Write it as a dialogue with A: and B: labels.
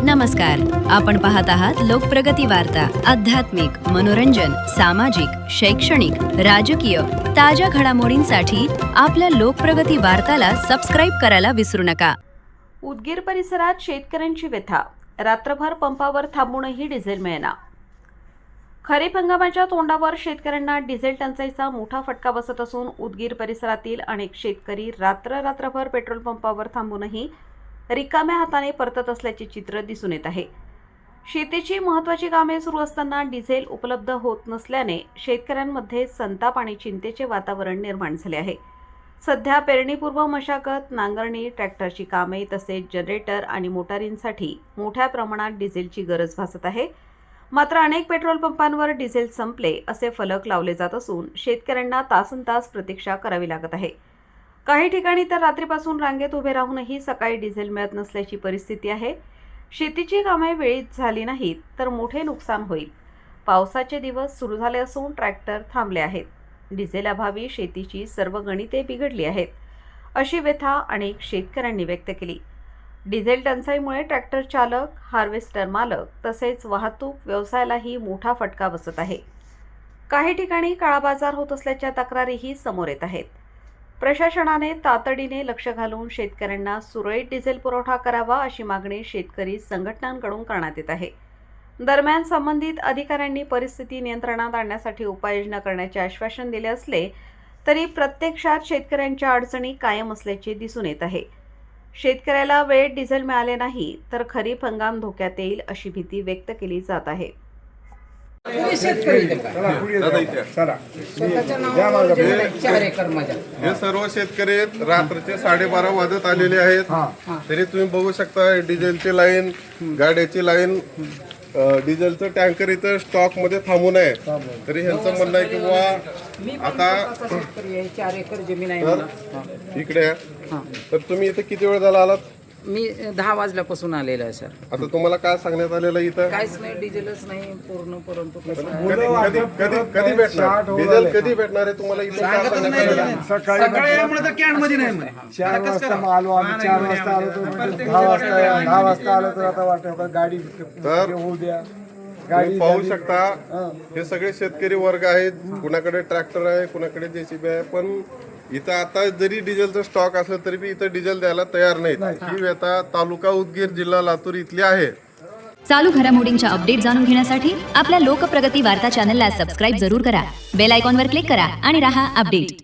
A: नमस्कार, आपण पाहत आहात लोकप्रगती वार्ता। आध्यात्मिक, मनोरंजन, सामाजिक, शैक्षणिक, राजकीय ताज्या घडामोडींसाठी आपल्या लोकप्रगती वार्ताला सबस्क्राइब करायला विसरू नका।
B: उदगीर परिसरात शेतकऱ्यांची व्यथा, रात्रभर पंपावर थांबूनही डिझेल मिळेना। खरीप हंगामाच्या तोंडावर शेतकऱ्यांना डिझेल टंचाईचा मोठा फटका बसत असून उदगीर परिसरातील अनेक शेतकरी रात्रभर पेट्रोल पंपावर थांबूनही रिकाम्या हाताने परतत असल्याचे चित्र दिसून येत आहे। शेतीची महत्त्वाची कामे सुरू असताना डिझेल उपलब्ध होत नसल्याने शेतकऱ्यांमध्ये संताप आणि चिंतेचे वातावरण निर्माण झाले आहे। सध्या पेरणीपूर्व मशागत, नांगरणी, ट्रॅक्टरची कामे तसेच जनरेटर आणि मोटारींसाठी मोठ्या प्रमाणात डिझेलची गरज भासत आहे। मात्र अनेक पेट्रोल पंपांवर डिझेल संपले असे फलक लावले जात असून शेतकऱ्यांना तासनतास प्रतीक्षा करावी लागत आहे। काही ठिकाणी तर रात्रीपासून रांगेत उभे राहूनही सकाळी डिझेल मिळत नसल्याची परिस्थिती आहे। शेतीची कामे वेळीच झाली नाहीत तर मोठे नुकसान होईल। पावसाचे दिवस सुरू झाले असून ट्रॅक्टर थांबले आहेत। डिझेल अभावी शेतीची सर्व गणिते बिघडली आहेत, अशी व्यथा अनेक शेतकऱ्यांनी व्यक्त केली। डिझेल टंचाईमुळे ट्रॅक्टर चालक, हार्वेस्टर मालक तसेच वाहतूक व्यवसायालाही मोठा फटका बसत आहे। काही ठिकाणी काळाबाजार होत असल्याच्या तक्रारीही समोर येत आहेत। प्रशासनाने तातडीने लक्ष घालून शेतकऱ्यांना सुरळीत डिझेल पुरवठा करावा अशी मागणी शेतकरी संघटनांकडून करण्यात येत आहे। दरम्यान संबंधित अधिकाऱ्यांनी परिस्थिती नियंत्रणात आणण्यासाठी उपाययोजना करण्याचे आश्वासन दिले असले तरी प्रत्यक्षात शेतकऱ्यांच्या अडचणी कायम असल्याचे दिसून येत आहे। शेतकऱ्याला वेळेत डिझेल मिळाले नाही तर खरीप हंगाम धोक्यात येईल अशी भीती व्यक्त केली जात आहे।
C: हे सर्व शेतकरी रात्रीचे 12:30 वाजत आलेले आहेत। तरी तुम्ही बघू शकता डिझेलची लाईन, गाड्याची लाईन, डिझेलचं टँकर इथं स्टॉक मध्ये थांबून आहे। तरी ह्यांचं म्हणणं आहे की बुवा आता
D: 4 एकर जमीन आहे मला।
C: इकडे तर तुम्ही इथं किती वेळ झाला आलात?
D: मी 10 वाजल्यापासून आलेला आहे सर।
C: आता तुम्हाला काय सांगण्यात आलेलं इथं?
D: काहीच नाही, डिझेलच नाही पूर्ण, परंतु
C: कधी भेटणार डिझेल? कधी भेटणार आहे तुम्हाला इथं? काय सांगण्यात आलेलं?
E: सकाळी 4 वाजता आलो आम्ही, 4 वाजता आलो तर 10 वाजता आलो तर आता वाटतं गाडी होऊ द्या।
C: तुम्ही पाहू शकता हे सगळे शेतकरी वर्ग आहेत। कुणाकडे ट्रॅक्टर आहे, कुणाकडे जेसीबी आहे, पण इथं आता जरी डिझेलचा स्टॉक असलं तरी बी इथं डिझेल द्यायला तयार नाहीत। ही व्यथा तालुका उदगीर, जिल्हा लातूर इथली आहे।
A: चालू घडामोडींच्या अपडेट जाणून घेण्यासाठी आपल्या लोकप्रगती वार्ता चॅनलला सबस्क्राइब जरूर करा। बेल आयकॉनवर क्लिक करा आणि रहा अपडेट।